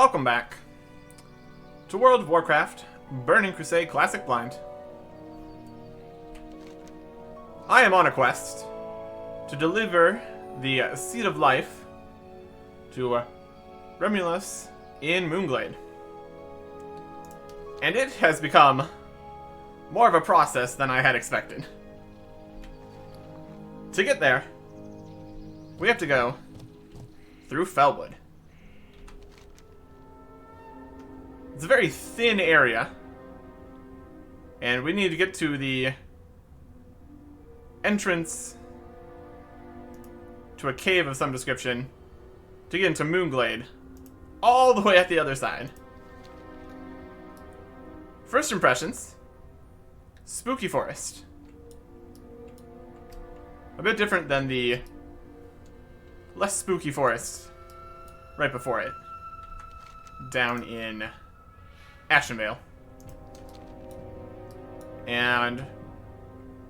welcome back to World of Warcraft Burning Crusade Classic Blind. I am on a quest to deliver the Seed of Life to Remulus in Moonglade. And it has become more of a process than I had expected. To get there, we have to go through Felwood. It's a very thin area, and we need to get to the entrance to a cave of some description to get into Moonglade, all the way at the other side. First impressions, spooky forest. A bit different than the less spooky forest right before it, down in Ashenvale. And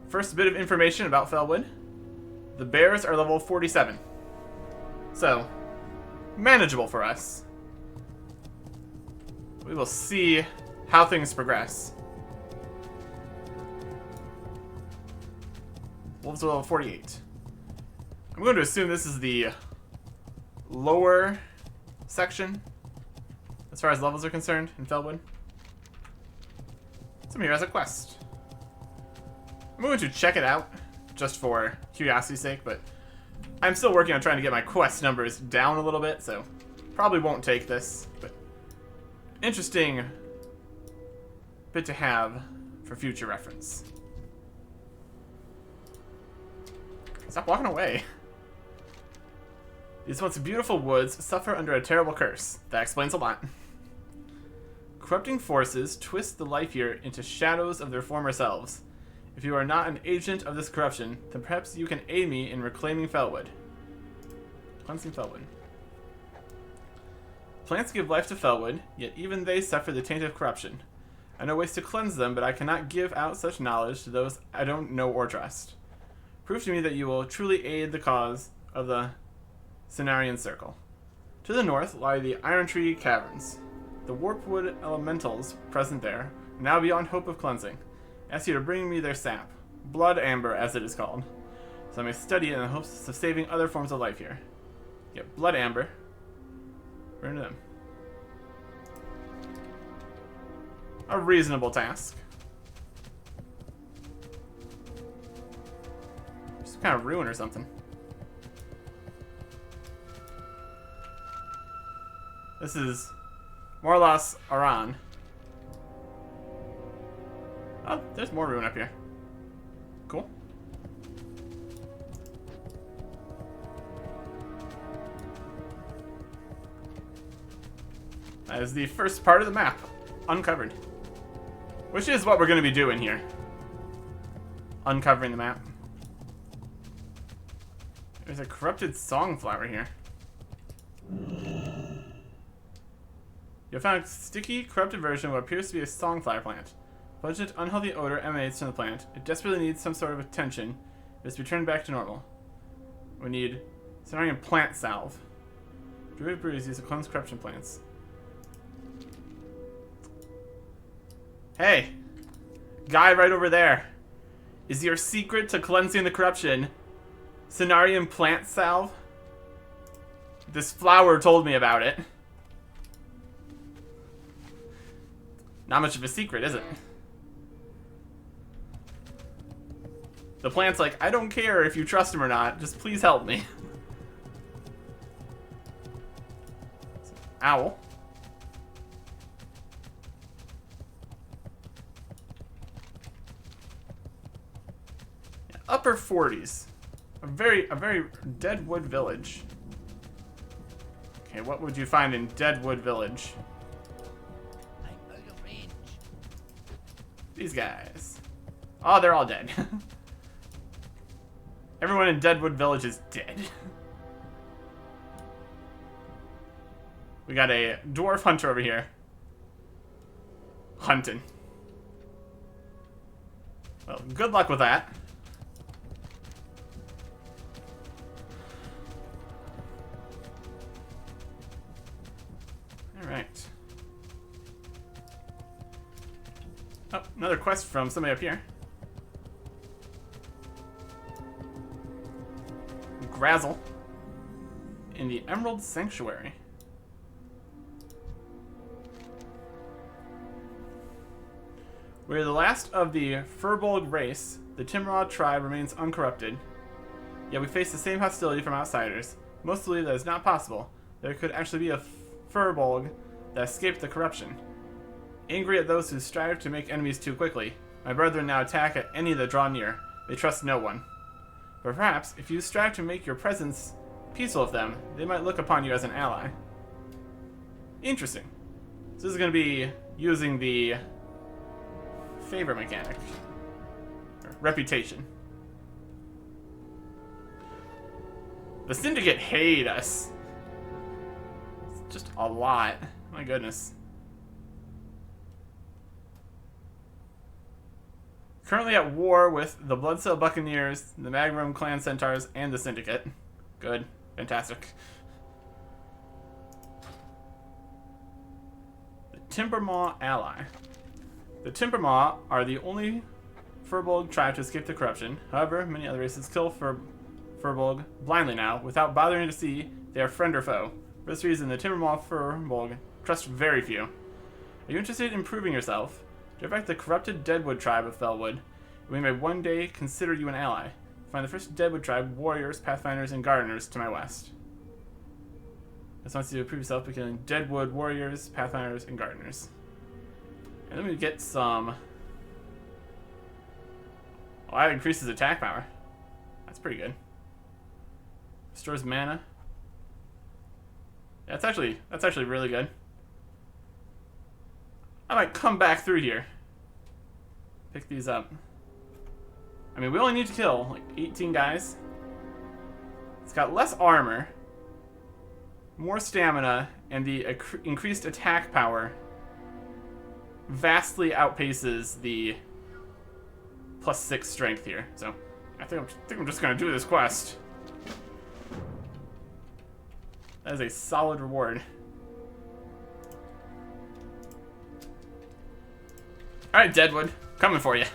first bit of information about Felwood. The bears are level 47. So, manageable for us. We will see how things progress. Wolves are level 48. I'm going to assume this is the lower section as far as levels are concerned in Felwood. Somebody here has a quest. I'm going to check it out just for curiosity's sake, but I'm still working on trying to get my quest numbers down a little bit, so probably won't take this, but interesting bit to have for future reference. Stop walking away. These once beautiful woods suffer under a terrible curse. That explains a lot. Corrupting forces twist the life here into shadows of their former selves. If you are not an agent of this corruption, then perhaps you can aid me in reclaiming Felwood. Cleansing Felwood. Plants give life to Felwood, yet even they suffer the taint of corruption. I know ways to cleanse them, but I cannot give out such knowledge to those I don't know or trust. Prove to me that you will truly aid the cause of the Cenarian Circle. To the north lie the Iron Tree Caverns. The Warpwood elementals present there are now beyond hope of cleansing. I ask you to bring me their sap, blood amber as it is called, so I may study it in the hopes of saving other forms of life here. Get blood amber. Bring them. A reasonable task. Some kind of ruin or something. This is Morlas Aran. Oh, there's more ruin up here. Cool. That is the first part of the map, uncovered. Which is what we're going to be doing here. Uncovering the map. There's a corrupted songflower here. You found a sticky, corrupted version of what appears to be a songflower plant. Pungent, unhealthy odor emanates from the plant. It desperately needs some sort of attention. It must be turned back to normal. We need Cenarian plant salve. Druid brews use to cleanse corruption plants. Hey! Guy right over there. Is your secret to cleansing the corruption Cenarian plant salve? This flower told me about it. Not much of a secret, is it? The plant's like, I don't care if you trust him or not, just please help me. Owl. Yeah, upper 40s. A very Deadwood village. Okay, what would you find in Deadwood Village? These guys. Oh, they're all dead. Everyone in Deadwood Village is dead. We got a dwarf hunter over here. Hunting. Well, good luck with that. Alright. Oh, another quest from somebody up here. Grazzle. In the Emerald Sanctuary. We're the last of the Furbolg race. The Timrod tribe remains uncorrupted. Yet we face the same hostility from outsiders. Most believe that it's not possible. There could actually be a Furbolg that escaped the corruption. Angry at those who strive to make enemies too quickly, my brethren now attack at any that draw near. They trust no one. But perhaps, if you strive to make your presence peaceful with them, they might look upon you as an ally. Interesting. So this is going to be using the favor mechanic. Or reputation. The Syndicate hate us. It's just a lot. My goodness. Currently at war with the Bloodsail Buccaneers, the Magrum Clan Centaurs, and the Syndicate. Good. Fantastic. The Timbermaw Ally. The Timbermaw are the only Furbolg tribe to escape the corruption. However, many other races kill Furbolg blindly now, without bothering to see they are friend or foe. For this reason, the Timbermaw Furbolg trust very few. Are you interested in improving yourself? Direct the corrupted Deadwood tribe of Felwood, and we may one day consider you an ally. Find the first Deadwood tribe, warriors, pathfinders, and gardeners to my west. This wants you to improve yourself by killing Deadwood warriors, pathfinders, and gardeners. And then we get some... Oh, that increases attack power. That's pretty good. Restores mana. Yeah, that's actually really good. I might come back through here. Pick these up. I mean, we only need to kill like 18 guys. It's got less armor, more stamina, and the increased attack power vastly outpaces the +6 strength here. So I think I'm just gonna do this quest. That is a solid reward. Alright, Deadwood. Coming for you.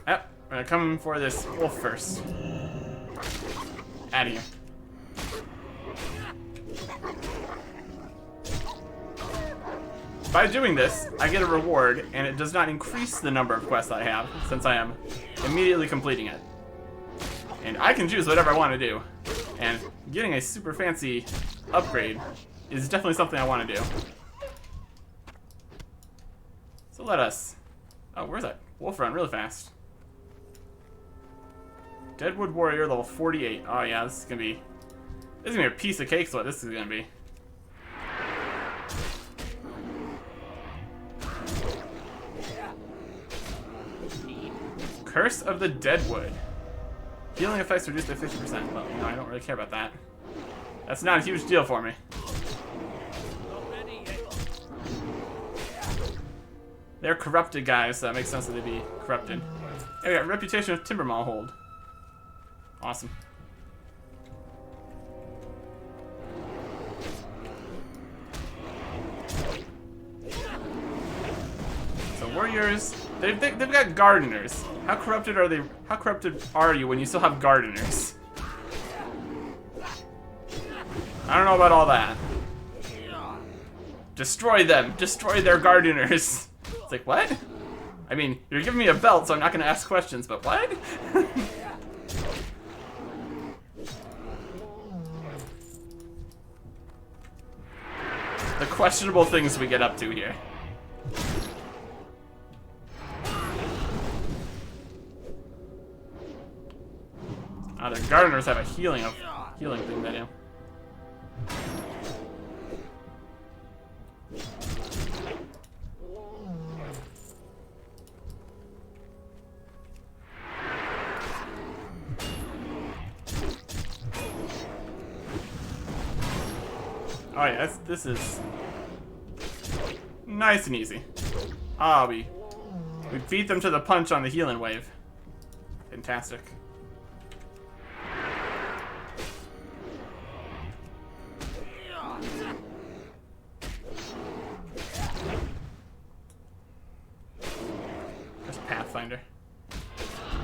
Yep, we're gonna come for this wolf first. Out of here. By doing this, I get a reward, and it does not increase the number of quests I have, since I am immediately completing it. And I can choose whatever I want to do. And getting a super fancy upgrade is definitely something I want to do. So let us... Oh, where's that? Wolf run really fast. Deadwood Warrior, level 48. Oh yeah, this is gonna be a piece of cake, is what this is gonna be. Curse of the Deadwood. Healing effects reduced by 50%. Well, no, I don't really care about that. That's not a huge deal for me. They're corrupted guys, so that makes sense that they'd be corrupted. Yeah, we got Reputation of Timbermaw hold. Awesome. So warriors, they've got gardeners. How corrupted are they? How corrupted are you when you still have gardeners? I don't know about all that. Destroy them. Destroy their gardeners. It's like, what? I mean, you're giving me a belt, so I'm not going to ask questions, but what? The questionable things we get up to here. The gardeners have a healing thing they do. Oh yeah, this is nice and easy. Ah, we beat them to the punch on the healing wave. Fantastic.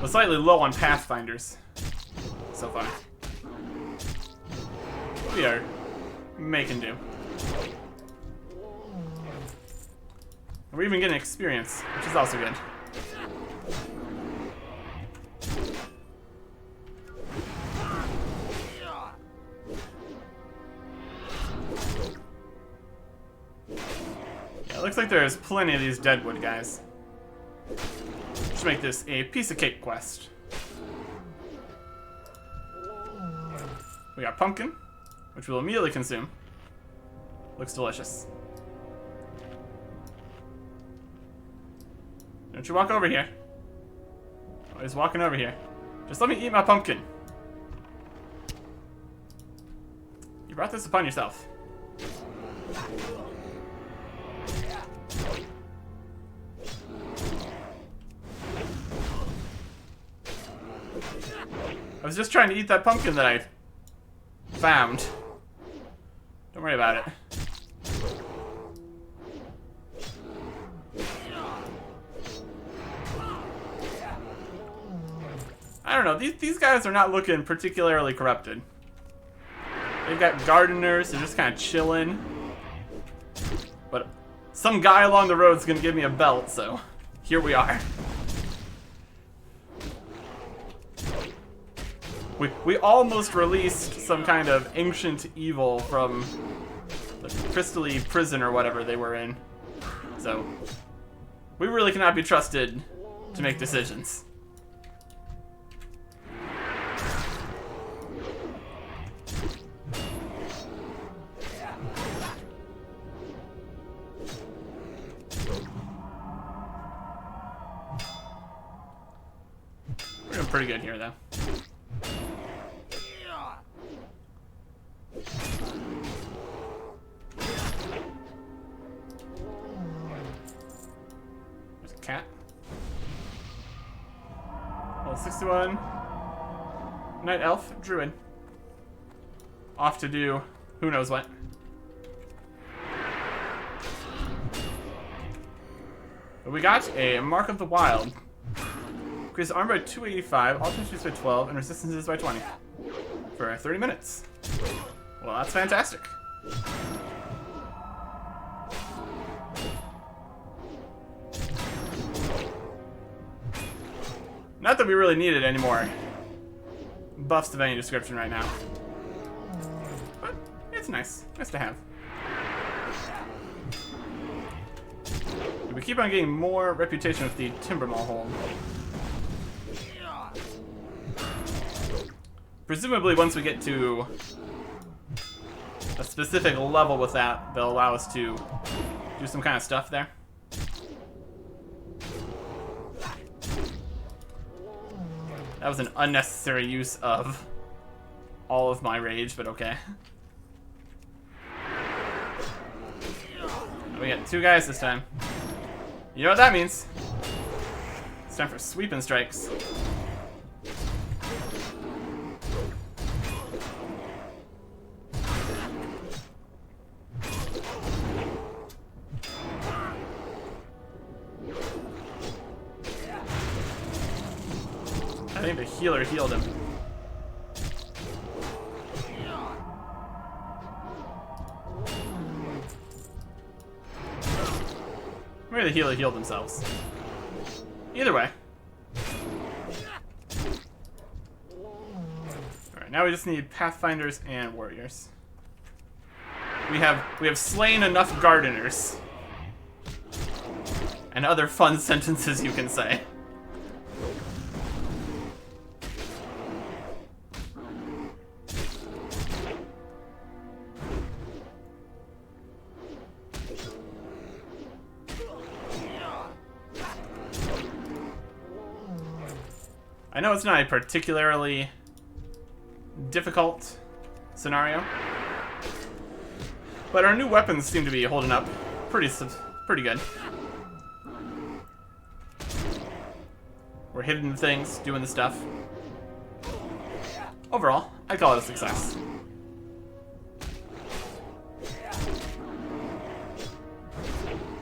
We're slightly low on Pathfinders so far. We are making do. We're even getting experience, which is also good. Yeah, it looks like there's plenty of these Deadwood guys. Let's make this a piece of cake quest. We got pumpkin, which we'll immediately consume. Looks delicious. Don't you walk over here. Oh, he's walking over here. Just let me eat my pumpkin. You brought this upon yourself. I was just trying to eat that pumpkin that I found. Don't worry about it. I don't know, these guys are not looking particularly corrupted. They've got gardeners, they're just kind of chilling. But some guy along the road is going to give me a belt, so here we are. We almost released some kind of ancient evil from the crystally prison or whatever they were in. So we really cannot be trusted to make decisions. We're doing pretty good here, though. There's a cat. Level 61. Night Elf, Druid. Off to do who knows what. But we got a Mark of the Wild. Increase armor by 285, all damage by 12, and resistance by 20. For 30 minutes. Well, that's fantastic. Not that we really needed any more buffs of any description right now. But it's nice. Nice to have. We keep on getting more reputation with the Timbermaw hold. Presumably once we get to a specific level with that, they'll allow us to do some kind of stuff there. That was an unnecessary use of all of my rage, but okay. We got 2 guys this time. You know what that means? It's time for sweeping strikes. I think the healer healed him. Maybe the healer healed themselves. Either way. Alright, now we just need Pathfinders and Warriors. We have slain enough Gardeners. And other fun sentences you can say. I know it's not a particularly difficult scenario, but our new weapons seem to be holding up pretty good. We're hitting things, doing the stuff. Overall, I'd call it a success.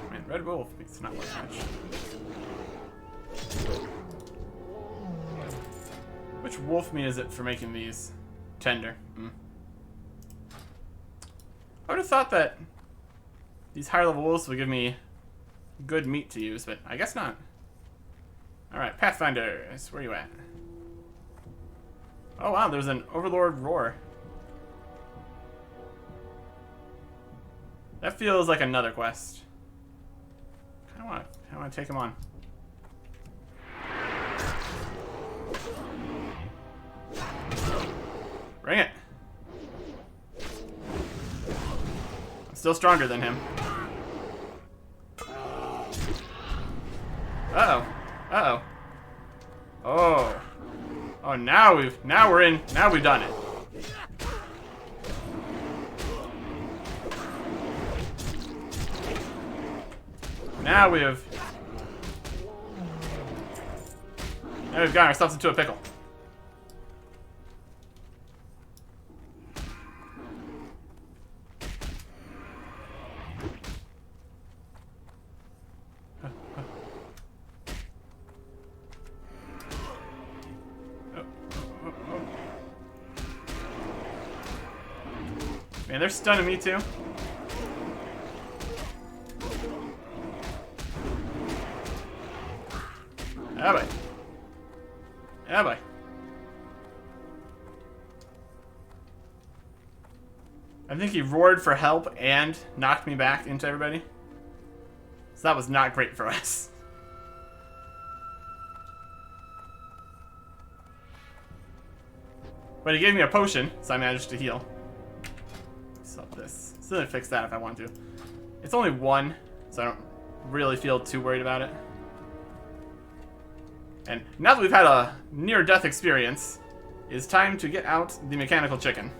Man, Red Wolf makes it not work much. Which wolf meat is it for making these? Tender. I would have thought that these higher level wolves would give me good meat to use, but I guess not. Alright, Pathfinders, where you at? Oh wow, there's an Overlord Roar. That feels like another quest. I want to take him on. Bring it. I'm still stronger than him. Uh-oh. Uh-oh. Oh. Oh, now we've done it. Now we've gotten ourselves into a pickle. Man, they're stunning me too. Ah, boy. Ah, boy. I think he roared for help and knocked me back into everybody. So that was not great for us. But he gave me a potion, so I managed to heal. Stop this. Still gonna fix that if I want to. It's only one, so I don't really feel too worried about it. And now that we've had a near-death experience, it's time to get out the mechanical chicken.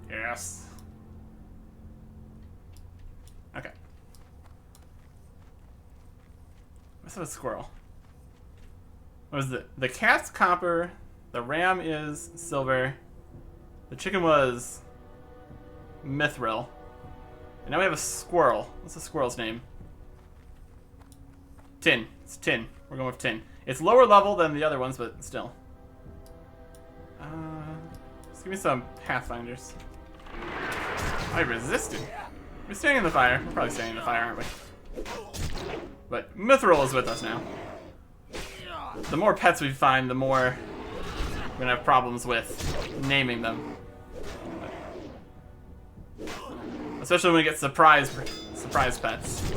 Yes. Okay. What's a squirrel? What was it? The cat's copper, the ram is silver, the chicken was mithril, and now we have a squirrel. What's the squirrel's name? Tin. It's tin. We're going with tin. It's lower level than the other ones, but still. Just give me some Pathfinders. I resisted. We're staying in the fire. We're probably staying in the fire, aren't we? But Mithril is with us now. The more pets we find, the more we're gonna have problems with naming them. Especially when we get surprise pets.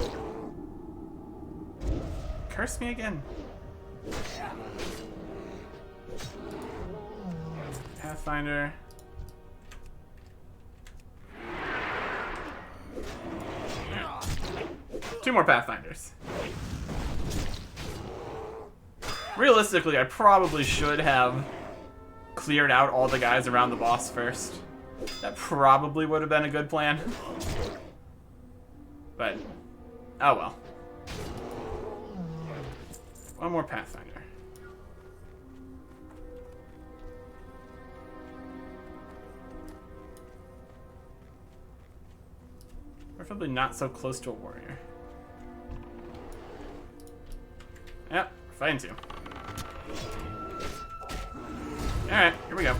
Curse me again. Pathfinder. Two more Pathfinders. Realistically, I probably should have cleared out all the guys around the boss first. That probably would have been a good plan. But, oh well. One more Pathfinder. Preferably not so close to a warrior. Yep, fighting two. Alright, here we go.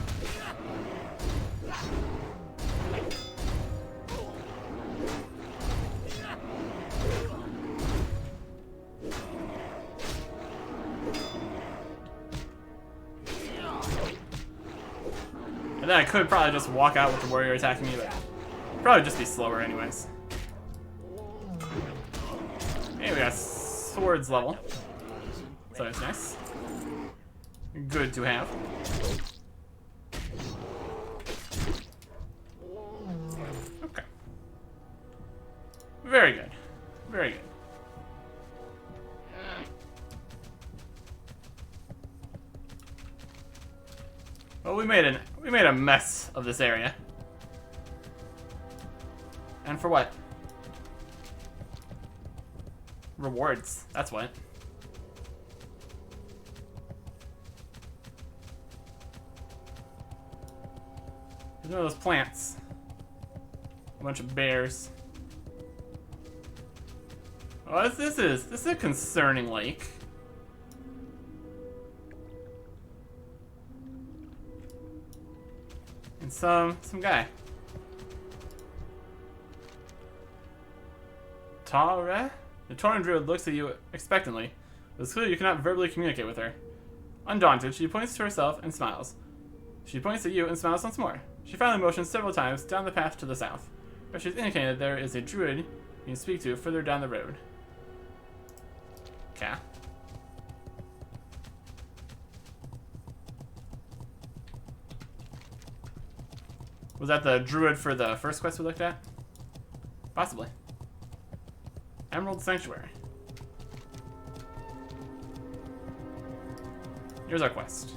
And then I could probably just walk out with the warrior attacking me, but probably just be slower anyways. Hey, we got swords level. So that's nice. Good to have. Okay. Very good. Very good. Well, we made a mess of this area. And for what? Rewards. That's what. There's one of those plants. A bunch of bears. Oh, this is a concerning lake. and some guy. Tare? The Tauren druid looks at you expectantly, but it's clear you cannot verbally communicate with her. Undaunted, she points to herself and smiles. She points at you and smiles once more. She finally motions several times down the path to the south, where she's indicated there is a druid you can speak to further down the road. Okay. Was that the druid for the first quest we looked at? Possibly. Emerald Sanctuary. Here's our quest.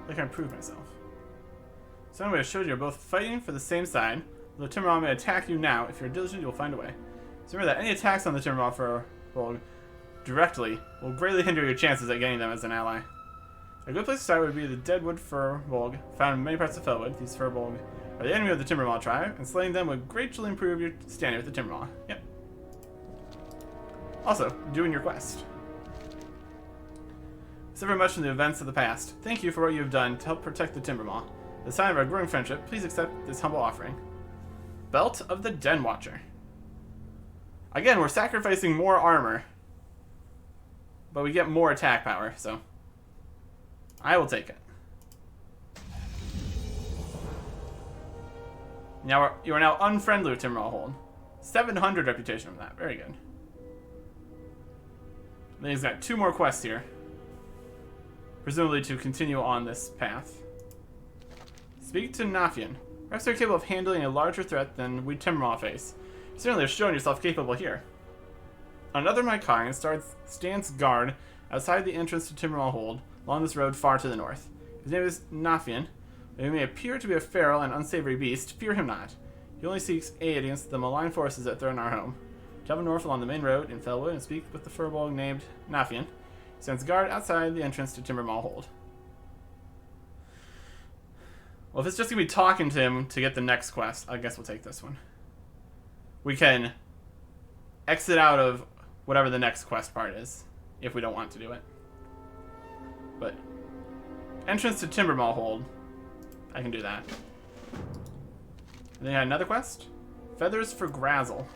I can improve myself. So anyway, I showed you're both fighting for the same side. The Timbermaw may attack you now. If you're diligent, you'll find a way. So remember that any attacks on the Timbermaw directly will greatly hinder your chances at getting them as an ally. A good place to start would be the Deadwood Firbolg, found in many parts of Felwood. These Firbolg are the enemy of the Timbermaw tribe, and slaying them would greatly improve your standing with the Timbermaw. Yep. Also, doing your quest. So very much from the events of the past. Thank you for what you have done to help protect the Timbermaw. As a sign of our growing friendship, please accept this humble offering. Belt of the Den Watcher. Again, we're sacrificing more armor, but we get more attack power, so I will take it. Now you are now unfriendly with Timbermaw Hold. 700 reputation from that. Very good. Then he's got 2 more quests here. Presumably to continue on this path. Speak to Nafian. Perhaps you're capable of handling a larger threat than we Timbermaw face. You certainly have shown yourself capable here. Another of my kind stands guard outside the entrance to Timbermaw Hold, along this road far to the north. His name is Nafian. Though he may appear to be a feral and unsavory beast, fear him not. He only seeks aid against the malign forces that threaten our home. Travel north along the main road in Felwood and speak with the Firbolg named Nafian. He stands guard outside the entrance to Timbermaw Hold. Well, if it's just going to be talking to him to get the next quest, I guess we'll take this one. We can exit out of whatever the next quest part is, if we don't want to do it. But entrance to Timbermaw Hold, I can do that. And then another quest? Feathers for Grazzle.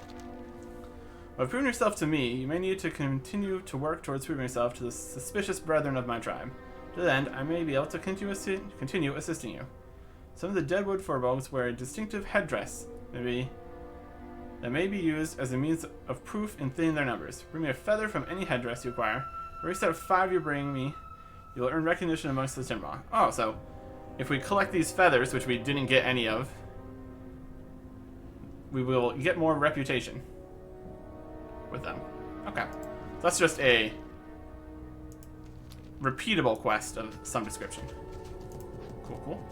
By proving yourself to me, you may need to continue to work towards proving yourself to the suspicious brethren of my tribe. To that end, I may be able to continue assisting you. Some of the Deadwood Firbolgs wear a distinctive headdress that may be used as a means of proof in thinning their numbers. Bring me a feather from any headdress you acquire. For every set of 5 you bring me, you will earn recognition amongst the Timbermaw. Oh, so if we collect these feathers, which we didn't get any of, we will get more reputation with them. Okay. So that's just a repeatable quest of some description. Cool, cool.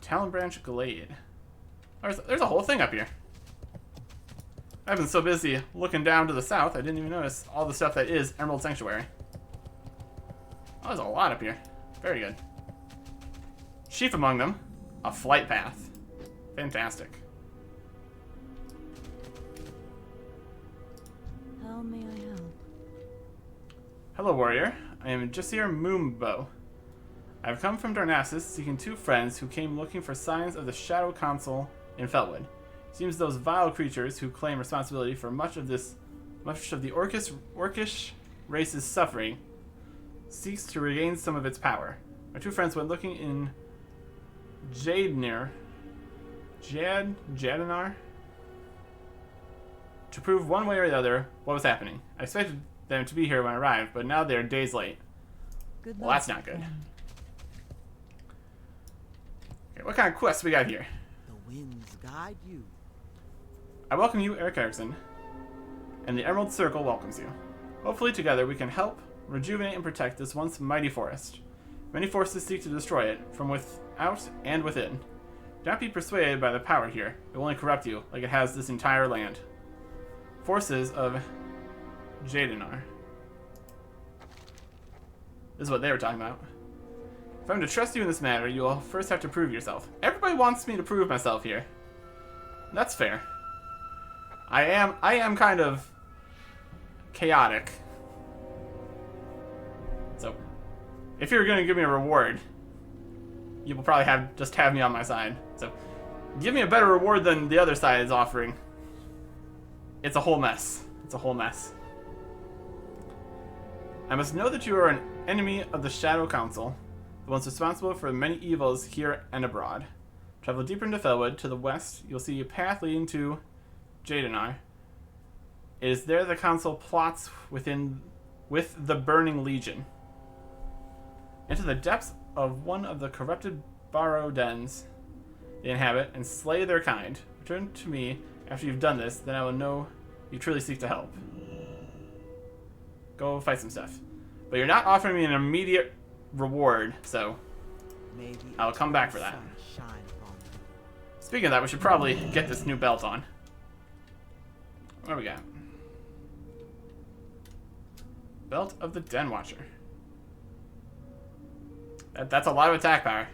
Talonbranch Glade. There's a whole thing up here. I've been so busy looking down to the south, I didn't even notice all the stuff that is Emerald Sanctuary. Oh, there's a lot up here. Very good. Chief among them, a flight path. Fantastic. How may I help? Hello, warrior. I am Jasir Moombo. I have come from Darnassus seeking 2 friends who came looking for signs of the Shadow Council in Felwood. It seems those vile creatures who claim responsibility for much of the orcish race's suffering seeks to regain some of its power. My 2 friends went looking in Jadinar to prove one way or the other what was happening. I expected them to be here when I arrived, but now they're days late. Well, that's not good. Okay, what kind of quest we got here? The winds guide you. I welcome you, Eric Erickson, and the Emerald Circle welcomes you. Hopefully together we can help rejuvenate and protect this once mighty forest. Many forces seek to destroy it, from without and within. Do not be persuaded by the power here. It will only corrupt you, like it has this entire land. Forces of Jadinar. This is what they were talking about. If I'm to trust you in this matter, you will first have to prove yourself. Everybody wants me to prove myself here. That's fair. I am kind of chaotic. So, if you're going to give me a reward, you will probably just have me on my side. So, give me a better reward than the other side is offering. It's a whole mess. It's a whole mess. I must know that you are an enemy of the Shadow Council, the ones responsible for many evils here and abroad. Travel deeper into Felwood. To the west, you'll see a path leading to Jadenar. It is there the council plots with the Burning Legion. Enter the depths of one of the corrupted burrow dens they inhabit and slay their kind. Return to me after you've done this, then I will know you truly seek to help. Go fight some stuff. But you're not offering me an immediate reward, so Maybe I'll come back for that. sun shine upon you. Speaking of that, we should probably get this new belt on. What do we got? Belt of the Den Watcher. That's a lot of attack power.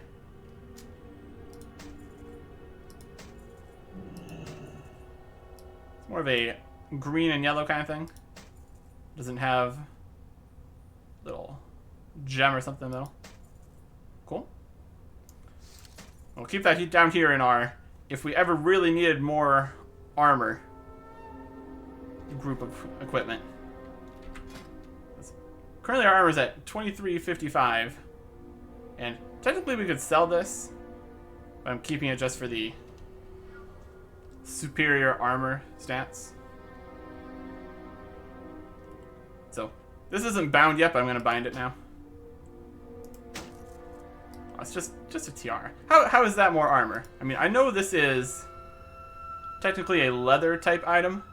It's more of a green and yellow kind of thing. Doesn't have little gem or something in the middle. Cool. We'll keep that heat down here in our, if we ever really needed more armor group of equipment. Currently our armor's at 2355. And technically we could sell this, but I'm keeping it just for the superior armor stats. So, this isn't bound yet, but I'm going to bind it now. Oh, it's just a tiara. How is that more armor? I mean, I know this is technically a leather type item,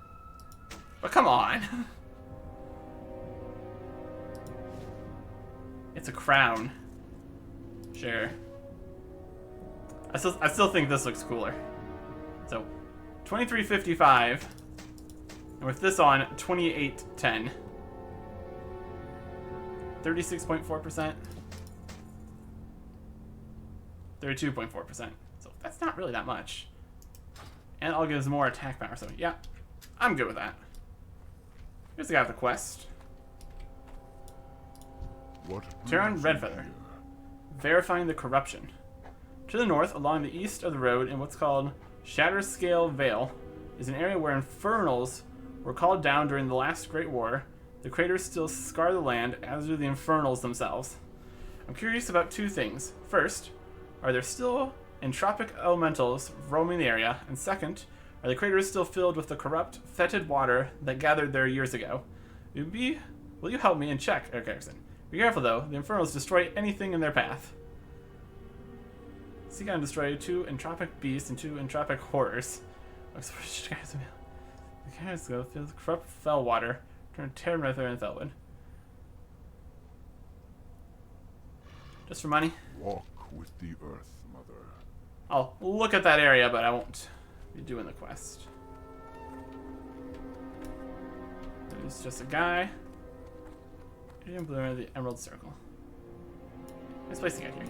but come on. It's a crown. Sure. I still think this looks cooler. So, 2355, and with this on, 2810. 36.4%. 32.4%. So that's not really that much. And I'll give us more attack power, so yeah, I'm good with that. Here's the guy with the quest. Terran Redfeather. Verifying the corruption. To the north, along the east of the road, in what's called Shatterscale Vale, is an area where infernals were called down during the last Great War. The craters still scar the land, as do the infernals themselves. I'm curious about two things. First, are there still entropic elementals roaming the area? And second, are the craters still filled with the corrupt, fetid water that gathered there years ago? Will you help me and check, Eric Erickson? Be careful though, the infernals destroy anything in their path. Seek out and destroy 2 entropic beasts and 2 entropic horrors. The cannons go fill the corrupt fell water. Turn Terran Redfeather and Felwood. Just for money? Walk with the earth, mother. I'll look at that area, but I won't be doing the quest. There's just a guy. Blue, the Emerald Circle. Nice place to get here.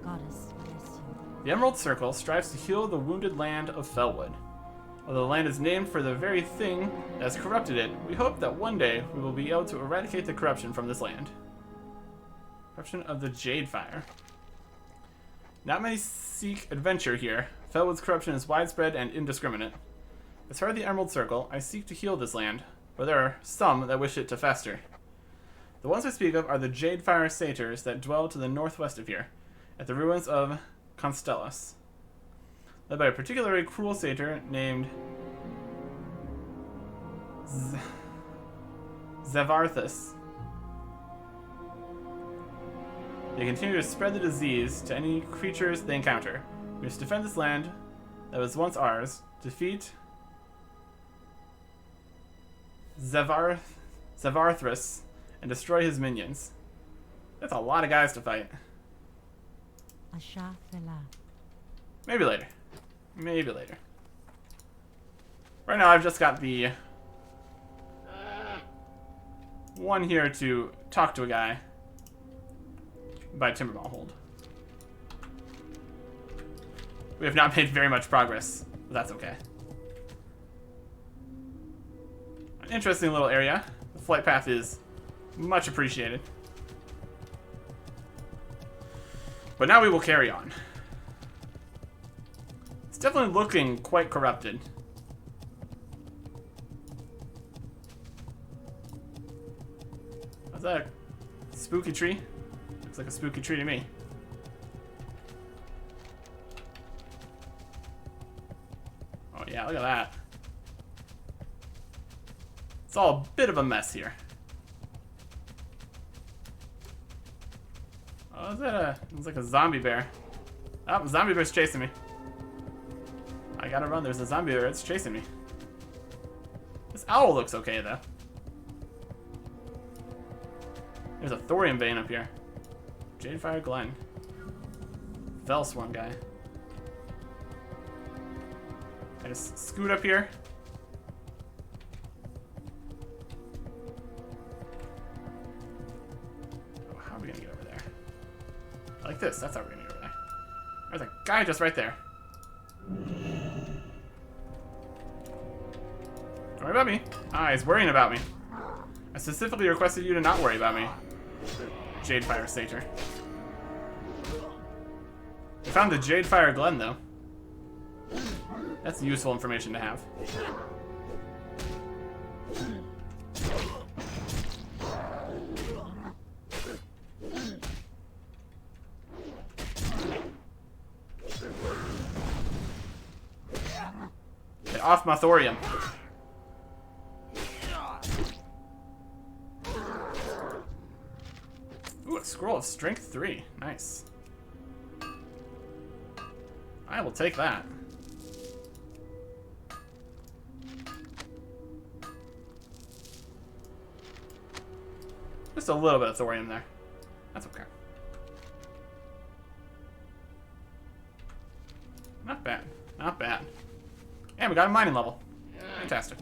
Goddess bless you. The Emerald Circle strives to heal the wounded land of Felwood. Although the land is named for the very thing that has corrupted it, we hope that one day we will be able to eradicate the corruption from this land. Corruption of the Jade Fire. Not many seek adventure here. Felwood's corruption is widespread and indiscriminate. As part of the Emerald Circle, I seek to heal this land, but there are some that wish it to fester. The ones I speak of are the Jade Fire satyrs that dwell to the northwest of here, at the ruins of Constellus. Led by a particularly cruel satyr named Zevarthus. They continue to spread the disease to any creatures they encounter. We must defend this land that was once ours, defeat Zevarthus, and destroy his minions. That's a lot of guys to fight. Ashafela. Maybe later. Maybe later. Right now I've just got the one here to talk to a guy. by Timbermall hold. We have not made very much progress, but that's okay. An interesting little area. The flight path is much appreciated. But now we will carry on. It's definitely looking quite corrupted. Is that a spooky tree? Looks like a spooky tree to me. Oh yeah, look at that. It's all a bit of a mess here. Oh, is that a... It's like a zombie bear. Oh, the zombie bear's chasing me. I gotta run. There's a zombie bear. It's chasing me. This owl looks okay, though. There's a thorium vein up here. Jadefire Glen. Fellsworn guy. I just scoot up here. Oh, how are we gonna get over there? Like this. That's how we're gonna get over there. There's a guy just right there. Don't worry about me. Ah, he's worrying about me. I specifically requested you to not worry about me. Jadefire Satyr. We found the Jadefire Glen, though. That's useful information to have. Get off my thorium. Ooh, a scroll of strength 3. Nice. I will take that. Just a little bit of thorium there. That's okay. Not bad. Not bad. And we got a mining level. Fantastic.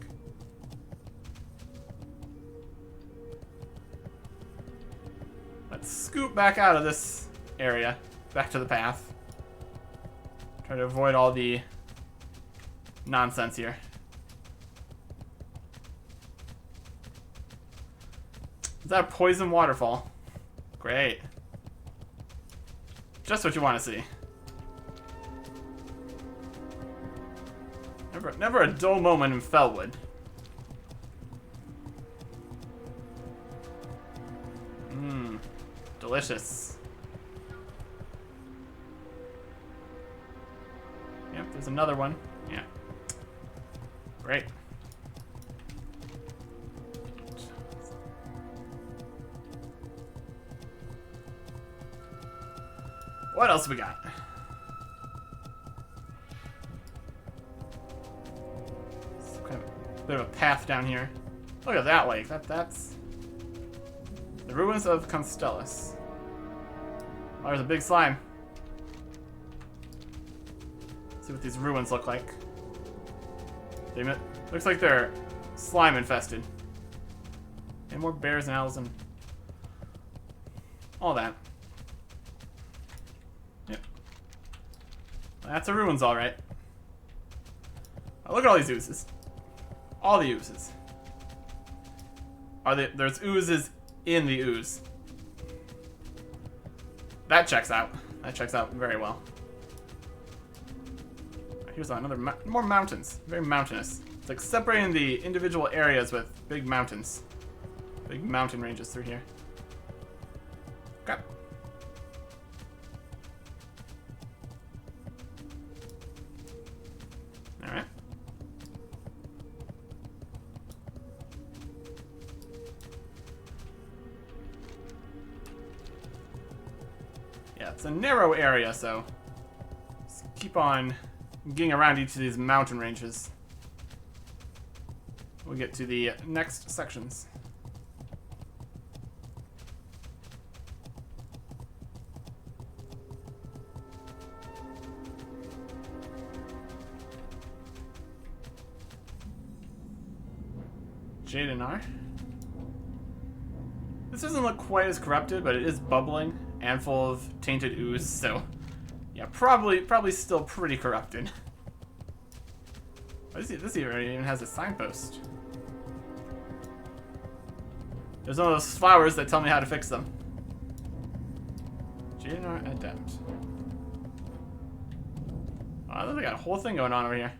Let's scoot back out of this area. Back to the path. Try to avoid all the nonsense here. Is that a poison waterfall? Great. Just what you want to see. Never a dull moment in Felwood. Mmm. Delicious. Yep, there's another one. Yeah. Great. What else we got? Some kind of a bit of a path down here. Look at that lake. That's the ruins of Constellus. Oh, there's a big slime. See what these ruins look like. Looks like they're slime infested. And more bears and owls and all that. Yep. That's the ruins, all right. Oh, look at all these oozes. All the oozes. There's oozes in the ooze. That checks out. That checks out very well. Here's another more mountains. Very mountainous. It's like separating the individual areas with big mountains. Big mountain ranges through here. Okay. Alright. Yeah, it's a narrow area, so just keep on getting around each of these mountain ranges. We'll get to the next sections. Jadenar. This doesn't look quite as corrupted, but it is bubbling. and full of tainted ooze, so yeah, probably still pretty corrupted. This even has a signpost. There's one of those flowers that tell me how to fix them. Junior Adept. Oh, they got a whole thing going on over here.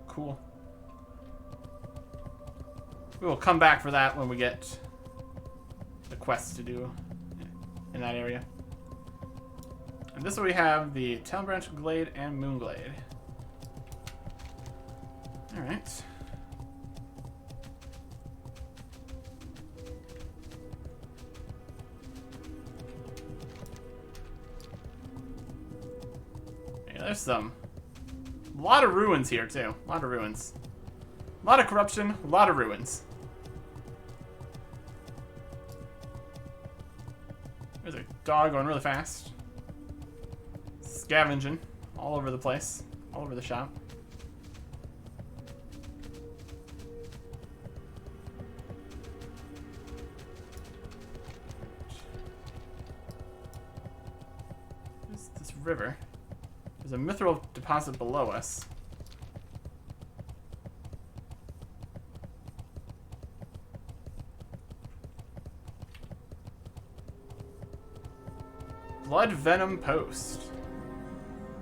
Cool. We will come back for that when we get the quests to do in that area. And this is where we have the Town Branch Glade and Moonglade. Alright. Yeah, there's some. A lot of ruins here, too. A lot of ruins. A lot of corruption, a lot of ruins. There's a dog going really fast. Scavenging all over the place. All over the shop. There's this river. There's a mithril deposit below us. Blood Venom Post.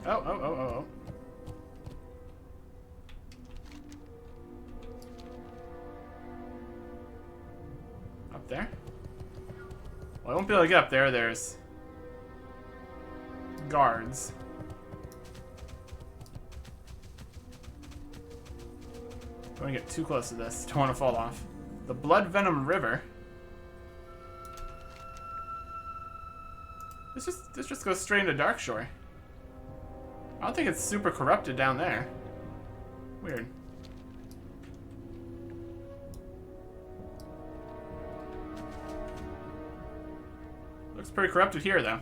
Oh. Up there? Well, I won't be able to get up there. There's guards. Don't want to get too close to this. Don't want to fall off. The Blood Venom River. This just goes straight into Darkshore. I don't think it's super corrupted down there. Weird. Looks pretty corrupted here, though.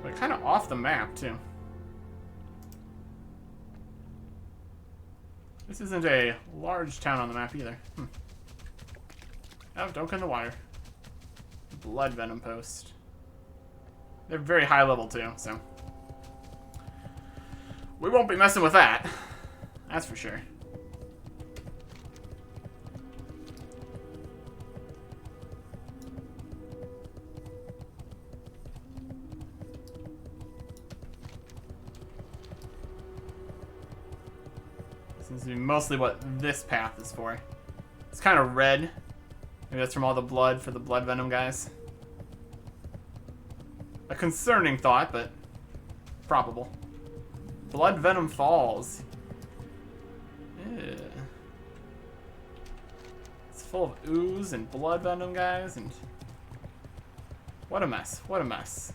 But kind of off the map, too. This isn't a large town on the map, either. Oh, don't get in the water. Blood Venom Post. They're very high level, too, so. We won't be messing with that. That's for sure. This seems to be mostly what this path is for. It's kind of red. Maybe that's from all the blood for the Blood Venom guys. A concerning thought, but probable. Blood Venom Falls. Ew. It's full of ooze and blood venom, guys, and what a mess. What a mess.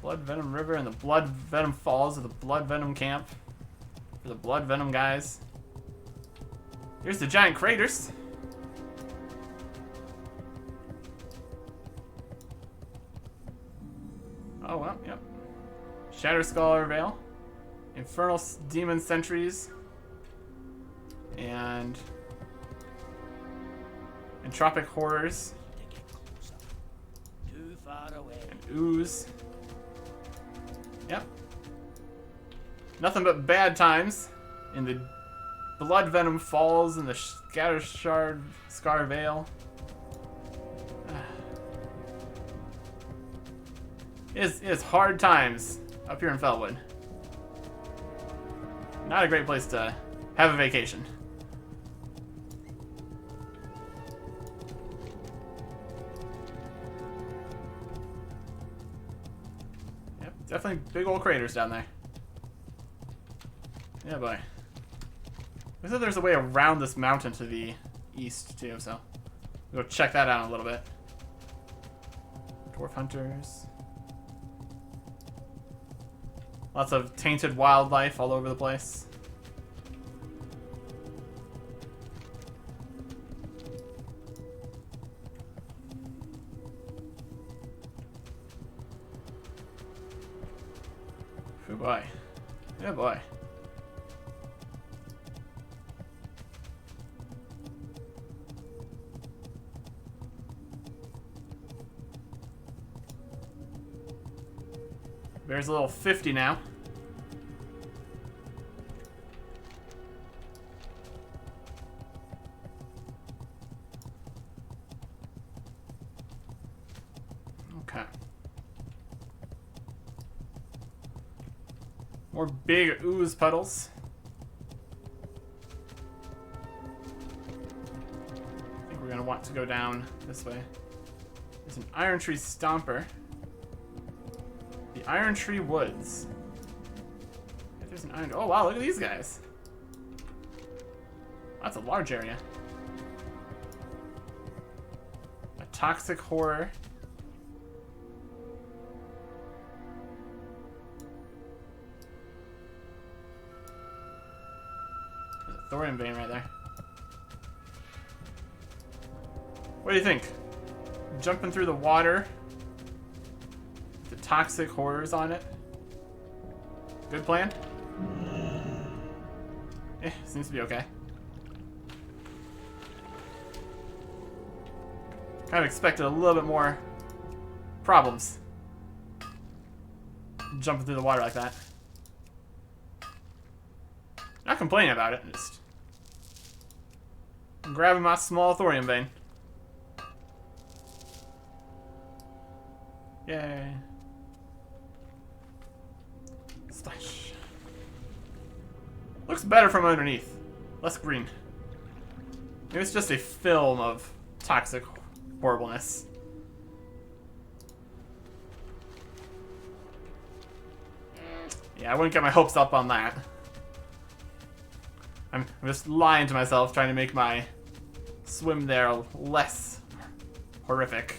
Blood Venom River and the Blood Venom Falls of the Blood Venom Camp for the Blood Venom guys. Here's the giant craters. Oh, well, yep. Shatter Scholar Vale. Infernal Demon Sentries. And Entropic Horrors. Too far away. And Ooze. Yep. Nothing but bad times in the Blood Venom Falls and the Scatter Scar Vale. It is hard times up here in Felwood. Not a great place to have a vacation. Yep, definitely big old craters down there. Yeah, boy. I said there's a way around this mountain to the east, too, so we'll go check that out a little bit. Dwarf Hunters. Lots of tainted wildlife all over the place. Oh boy. Oh boy. Bear's a little 50 now. Okay. More big ooze puddles. I think we're gonna want to go down this way. There's an iron tree stomper. The Iron Tree Woods. Yeah, there's an iron. Oh wow, look at these guys. That's a large area. A toxic horror. There's a thorium vein right there. What do you think? Jumping through the water. The toxic horrors on it. Good plan? Seems to be okay. Kind of expected a little bit more problems. Jumping through the water like that. Not complaining about it, just grabbing my small thorium vein. Yay. Splash. Looks better from underneath. Less green. Maybe it's just a film of toxic horribleness. Yeah, I wouldn't get my hopes up on that. I'm just lying to myself, trying to make my swim there less horrific.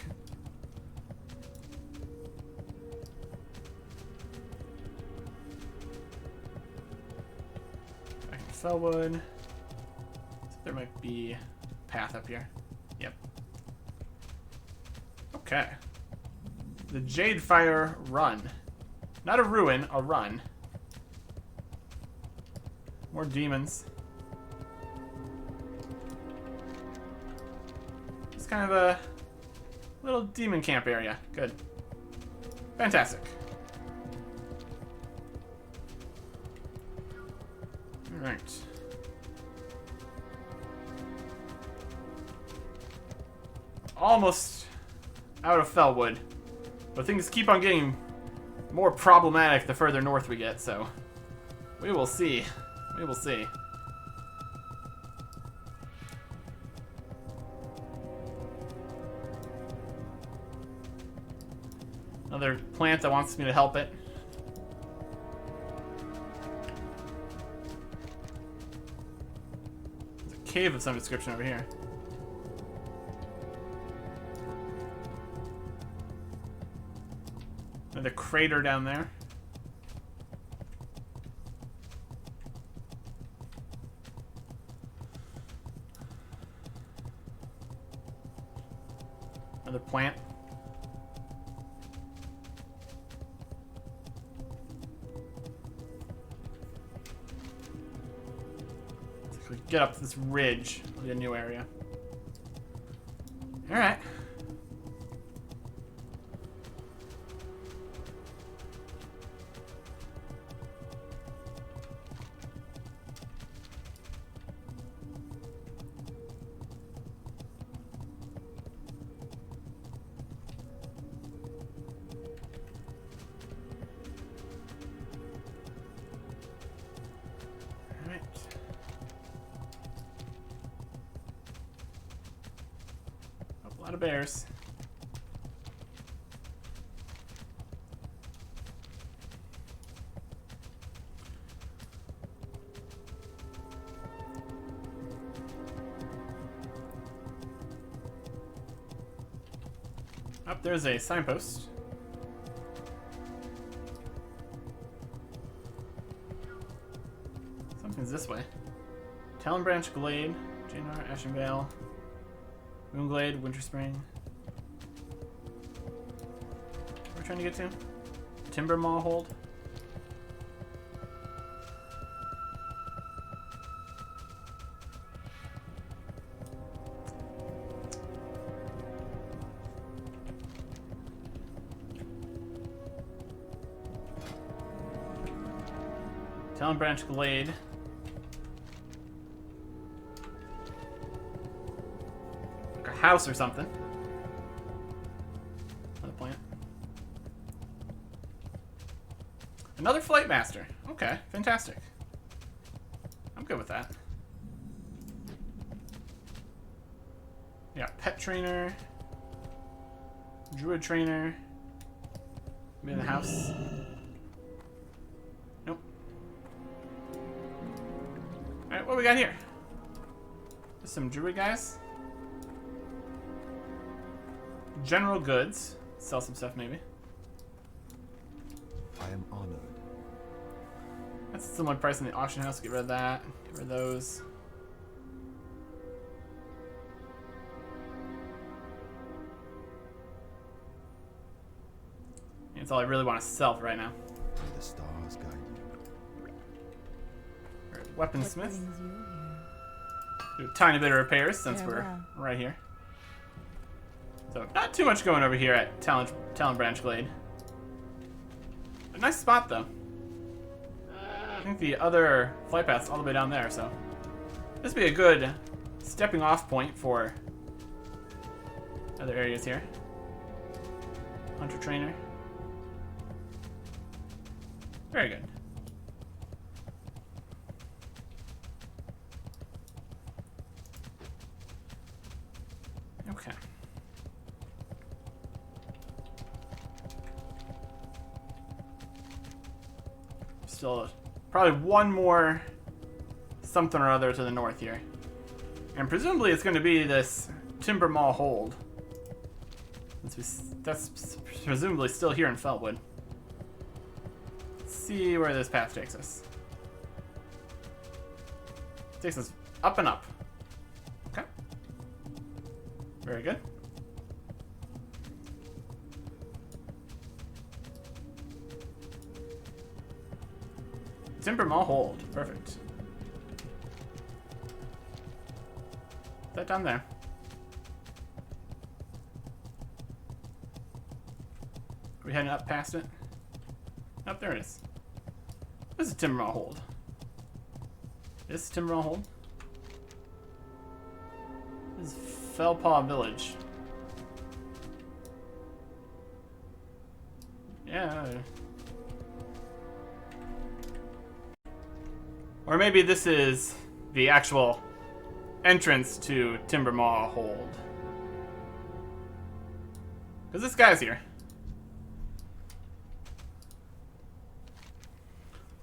Felwood. So there might be a path up here. Yep. Okay. The Jade Fire Run. Not a ruin, a run. More demons. It's kind of a little demon camp area. Good. Fantastic. Alright. Almost out of Felwood. But things keep on getting more problematic the further north we get, so we will see. We will see. Another plant that wants me to help it. Cave of some description over here. Another crater down there. Another plant. Get up this ridge of the new area. Alright. A lot of bears. Up there's a signpost. Something's this way. Talonbranch Glade, Janar, Ashenvale, Moonglade, Winter Spring. What are we trying to get to? Timber Maw Hold. Talon Branch Glade. Like a house or something. Another plant. Another Flight Master. Okay, fantastic. I'm good with that. Yeah, Pet Trainer. Druid Trainer. Maybe in the house. Nope. Alright, what do we got here? Just some Druid guys. General goods. Sell some stuff maybe. I am honored. That's a similar price in the auction house. Get rid of that. Get rid of those. That's all I really want to sell for right now. May the stars guide you. Alright, What Weaponsmith. brings you here? Do a tiny bit of repairs since Farewell. we're right here. So not too much going over here at Talon Branch Glade. A nice spot though. I think the other flight path's all the way down there, so this would be a good stepping off point for other areas here. Hunter Trainer. Very good. Okay. Still probably one more something or other to the north here. And presumably it's going to be this Timber Mall hold. That's presumably still here in Felwood. Let's see where this path takes us. Takes us up and up. Okay. Very good. Timber Mall hold. Perfect. Put that down there. Are we heading up past it? Up there it is. This is Timber Mall hold. This is Timber Mall hold. This is Fellpaw Village. Yeah. Or maybe this is the actual entrance to Timber Mall hold. Because this guy's here.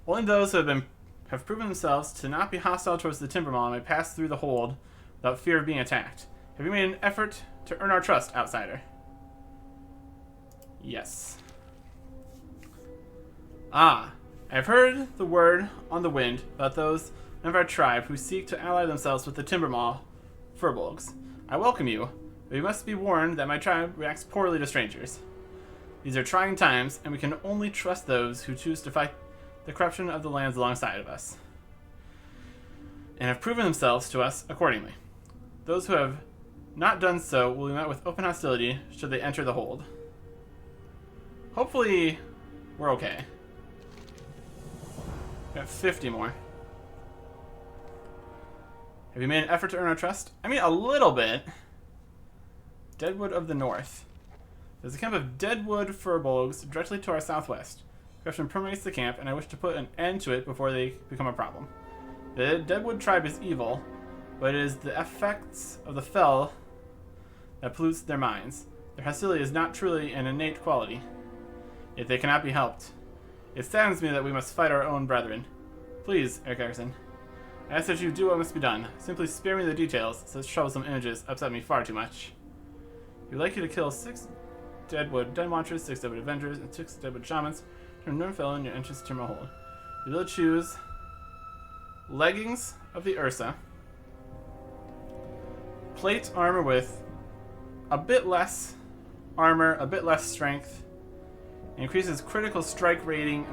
Only those who have proven themselves to not be hostile towards the Timber Mall may pass through the hold without fear of being attacked. Have you made an effort to earn our trust, outsider? Yes. Ah, I have heard the word on the wind about those of our tribe who seek to ally themselves with the Timber Mall furbolgs. I welcome you, but you must be warned that my tribe reacts poorly to strangers. These are trying times, and we can only trust those who choose to fight the corruption of the lands alongside of us, and have proven themselves to us accordingly. Those who have not done so will be met with open hostility should they enter the hold. Hopefully, we're okay. Got 50 more. Have you made an effort to earn our trust? I mean, a little bit. Deadwood of the North. There's a camp of Deadwood furbolgs directly to our southwest. Corruption permeates the camp, and I wish to put an end to it before they become a problem. The Deadwood tribe is evil, but it is the effects of the fell that pollutes their minds. Their hostility is not truly an innate quality, yet they cannot be helped. It saddens me that we must fight our own brethren. Please, Eric Erickson, I ask that you do what must be done. Simply spare me the details. Such troublesome images upset me far too much. We'd like you to kill 6 Deadwood Den Watchers, 6 Deadwood Avengers, and 6 Deadwood Shamans. Turn Nurnfell in your entrance to Timber Hold. You will choose Leggings of the Ursa, Plate armor with a bit less armor, a bit less strength, increases critical strike rating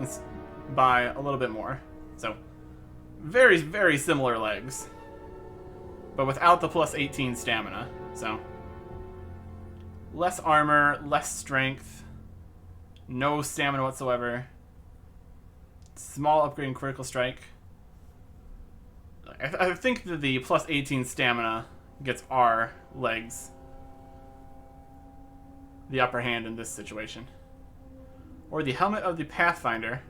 by a little bit more. So, very, very similar legs, but without the plus 18 stamina. So, less armor, less strength, no stamina whatsoever. small upgrade in critical strike. I think that the plus 18 stamina gets our legs the upper hand in this situation. Or the helmet of the Pathfinder.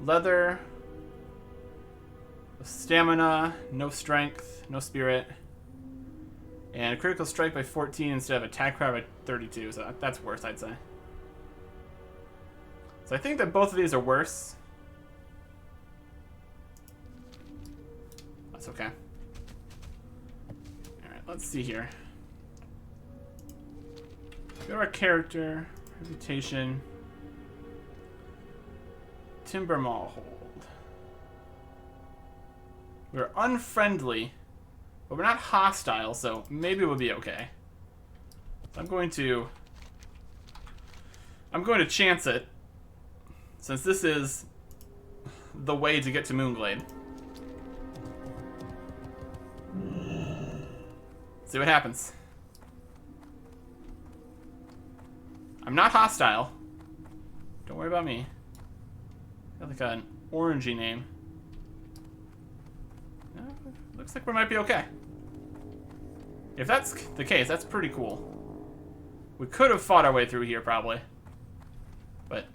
Leather, stamina, no strength, no spirit, and a critical strike by 14 instead of attack power by 32, so that's worse, I'd say. So I think that both of these are worse. That's okay. Alright, let's see here. Go to our character, reputation, Timber Mall hold. We're unfriendly, but we're not hostile, so maybe we'll be okay. So I'm going to chance it, since this is the way to get to Moonglade. See what happens. I'm not hostile. Don't worry about me. Got like an orangey name. Looks like we might be okay. If that's the case, that's pretty cool. We could have fought our way through here, probably. But...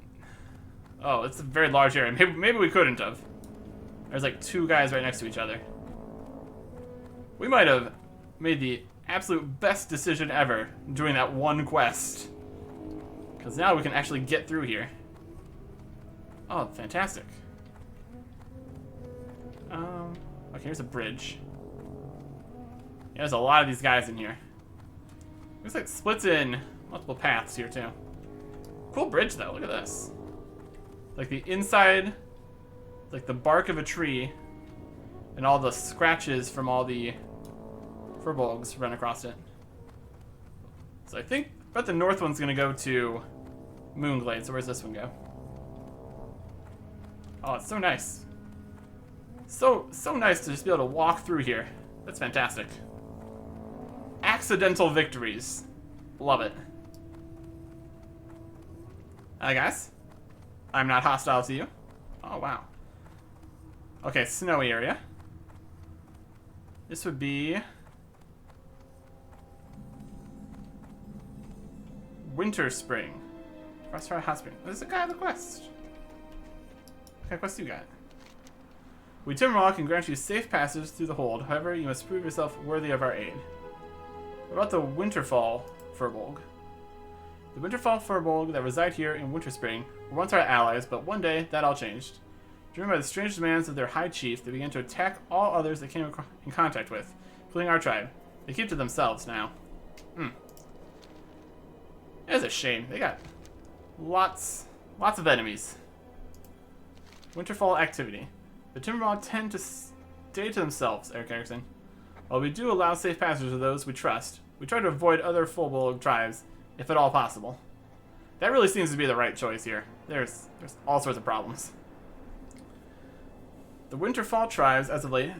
oh, it's a very large area. Maybe we couldn't have. There's like two guys right next to each other. We might have made the absolute best decision ever doing that one quest. Because now we can actually get through here. Oh, fantastic. Okay, here's a bridge. Yeah, there's a lot of these guys in here. Looks like it splits in multiple paths here, too. Cool bridge, though. Look at this. Like the inside, like the bark of a tree, and all the scratches from all the furbolgs run across it. So I bet the north one's gonna go to Moonglade. So where's this one go? Oh, it's so nice. So nice to just be able to walk through here. That's fantastic. Accidental victories. Love it. Hi, guys. I'm not hostile to you. Oh, wow. Okay, snowy area. This would be... Winter Spring. Frostfire Hot Spring. There's a guy on the quest. What kind of quest you got? We Timberwall can grant you safe passage through the hold. However, you must prove yourself worthy of our aid. What about the Winterfall Furbolg? The Winterfall Furbolg that reside here in Winter Spring were once our allies, but one day that all changed. Driven by the strange demands of their high chief, they began to attack all others they came in contact with, including our tribe. They keep to themselves now. It's a shame. They got lots of enemies. Winterfall activity. The Timberwall tend to stay to themselves, Eric Erickson. While we do allow safe passage to those we trust, we try to avoid other full-blown tribes, if at all possible. That really seems to be the right choice here. There's all sorts of problems. The Winterfall tribes, as of late,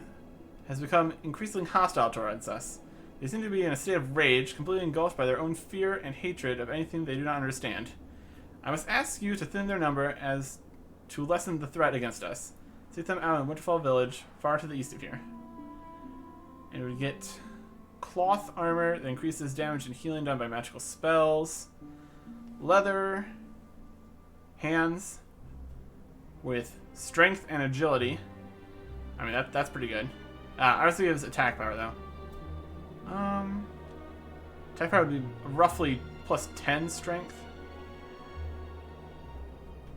has become increasingly hostile towards us. They seem to be in a state of rage, completely engulfed by their own fear and hatred of anything they do not understand. I must ask you to thin their number as to lessen the threat against us. Seek them out in Winterfall Village, far to the east of here. And we get cloth armor that increases damage and healing done by magical spells. Leather hands with strength and agility. I mean, that's pretty good. Ours gives attack power, though. Attack power would be roughly plus 10 strength.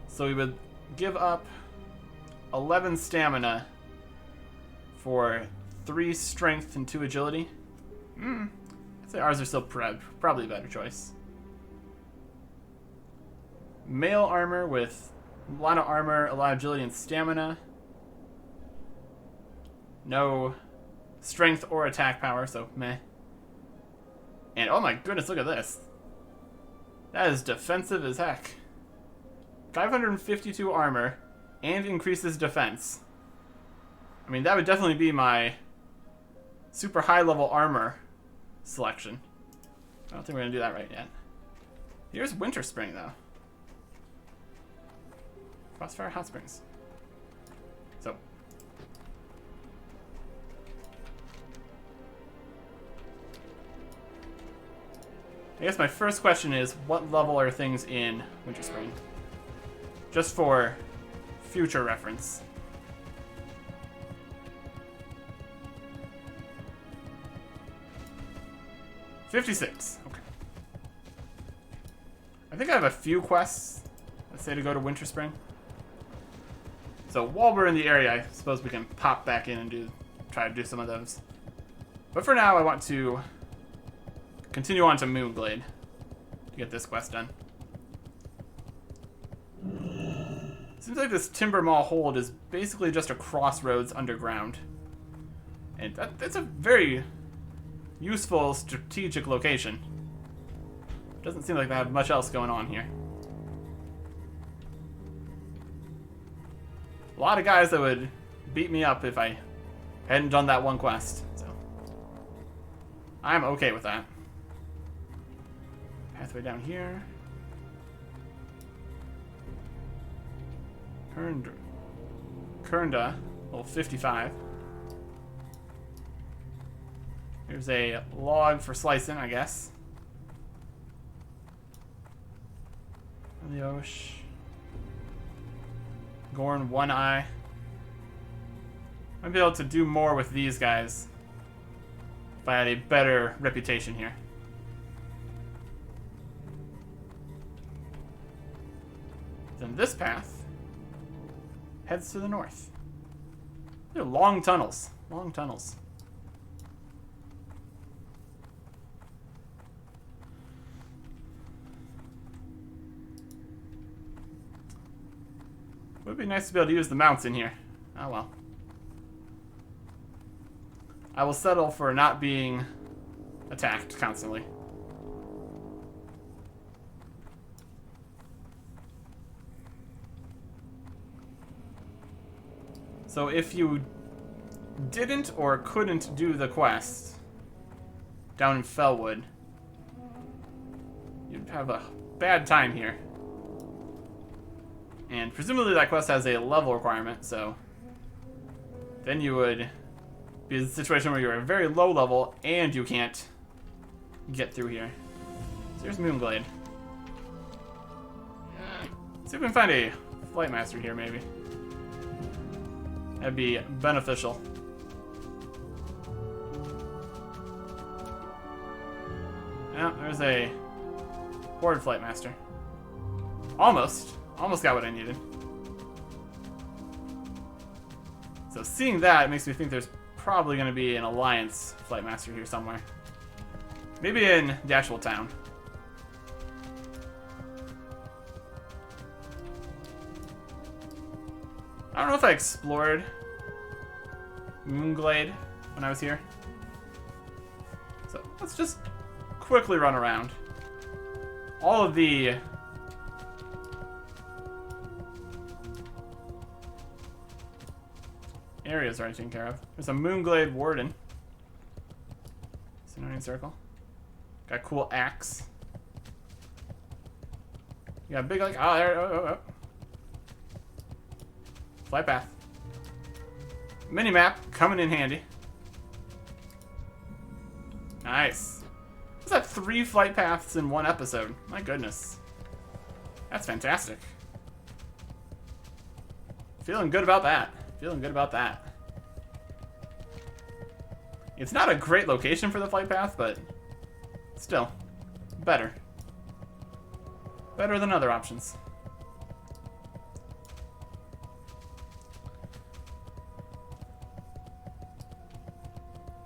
So we would give up 11 stamina for 3 strength and 2 agility. I'd say ours are still probably a better choice. Mail armor with a lot of armor, a lot of agility and stamina. No strength or attack power, so meh. And oh my goodness, look at this. That is defensive as heck. 552 armor and increases defense. I mean, that would definitely be my super high level armor selection. I don't think we're gonna do that right yet. Here's Winter Spring, though. Frostfire Hot Springs. I guess my first question is, what level are things in Winter Spring? Just for future reference. $56. Okay. I think I have a few quests that say to go to Winter Spring. So while we're in the area, I suppose we can pop back in and try to do some of those. But for now, I want to continue on to Moonglade to get this quest done. Seems like this Timber Mall hold is basically just a crossroads underground. And that's a very useful strategic location. Doesn't seem like they have much else going on here. A lot of guys that would beat me up if I hadn't done that one quest. So I'm okay with that. Pathway down here. Kernda, level 55. Here's a log for slicing, I guess. Leosh. Gorn, One Eye. Might be able to do more with these guys if I had a better reputation here. Then this path heads to the north. They're long tunnels. Long tunnels. Would be nice to be able to use the mounts in here. Oh well. I will settle for not being attacked constantly. So if you didn't or couldn't do the quest down in Felwood, you'd have a bad time here. And presumably that quest has a level requirement, so then you would be in a situation where you're a very low level and you can't get through here. So here's Moonglade. See if we can find a Flight Master here, maybe. That'd be beneficial. Yeah, there's a Horde Flight Master. Almost got what I needed. So seeing that makes me think there's probably going to be an Alliance Flight Master here somewhere. Maybe in the actual town. I don't know if I explored Moonglade when I was here. So let's just quickly run around. All of the areas are taken care of. There's a Moonglade Warden. Synodian Circle. Got a cool axe. You got a big, like, oh, there, oh. Flight path. Minimap coming in handy. Nice. Is that 3 flight paths in one episode? My goodness. That's fantastic. Feeling good about that. Feeling good about that. It's not a great location for the flight path, but still, better. Better than other options.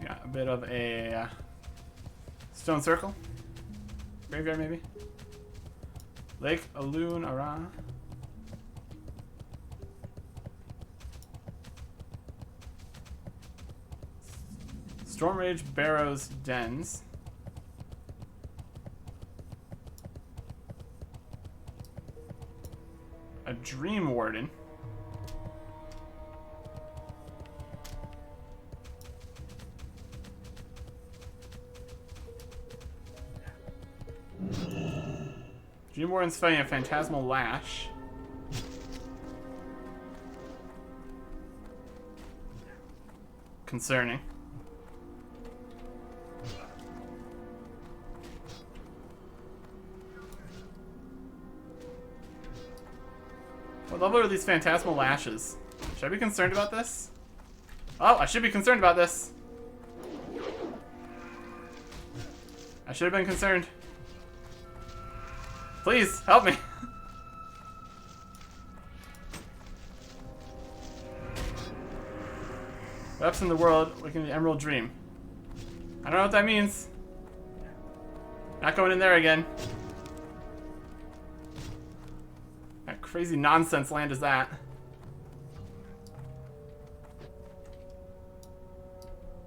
Got a bit of a stone circle. Graveyard, maybe. Lake Alun Ara. Stormrage Barrows Dens. A Dream Warden. Dream Warden's fighting a Phantasmal Lash. Concerning. level are these phantasmal lashes? Should I be concerned about this? Oh, I should be concerned about this. I should have been concerned. Please, help me. What's in the world, looking at the Emerald Dream. I don't know what that means. Not going in there again. What crazy nonsense land is that?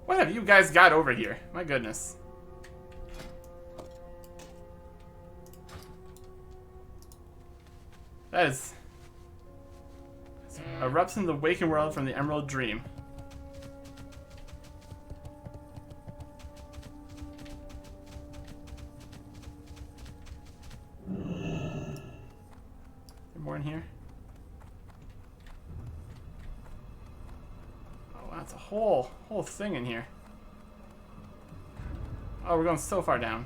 What have you guys got over here? My goodness. That is... erupts in the waking world from the Emerald Dream. More in here? Oh, that's a whole thing in here. Oh, we're going so far down.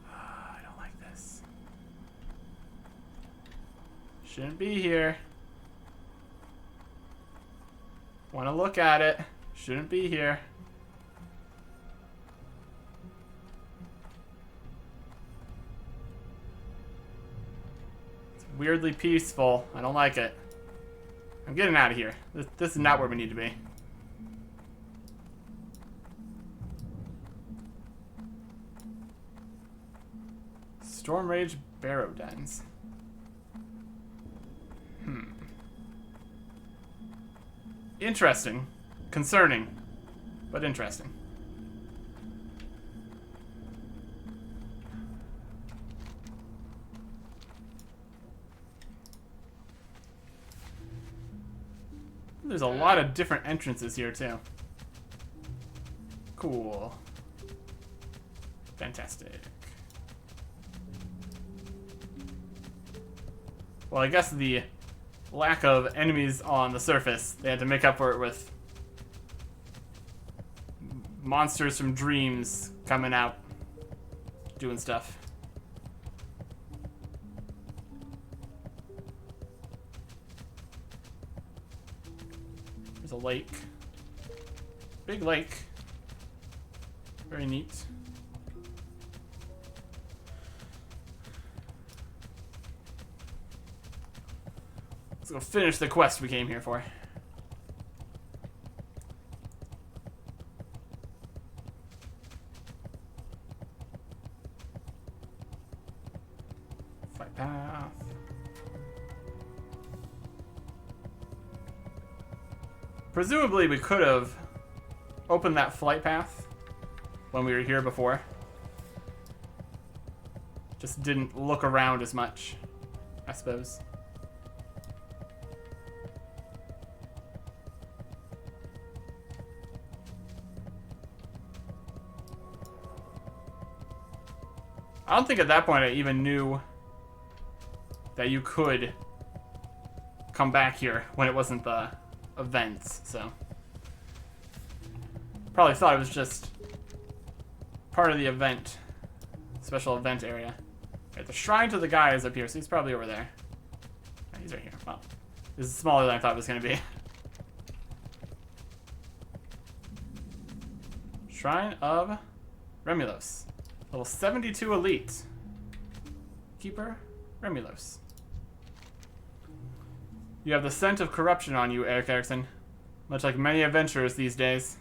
I don't like this. Shouldn't be here. Want to look at it. Shouldn't be here. Weirdly peaceful. I don't like it. I'm getting out of here. This is not where we need to be. Storm Rage Barrow Dens. Interesting. Concerning. But interesting. There's a lot of different entrances here, too. Cool. Fantastic. Well, I guess the lack of enemies on the surface, they had to make up for it with monsters from dreams coming out, doing stuff. There's a lake. Big lake. Very neat. Let's go finish the quest we came here for. Flight path. Presumably we could have opened that flight path when we were here before. Just didn't look around as much, I suppose. I don't think at that point I even knew that you could come back here when it wasn't the events, so. Probably thought it was just part of the event, special event area. Right, the shrine to the guy is up here, so he's probably over there. Oh, he's right here. Well, this is smaller than I thought it was going to be. Shrine of Remulos. Level 72 elite. Keeper Remulos. You have the scent of corruption on you, Eric Erickson. Much like many adventurers these days.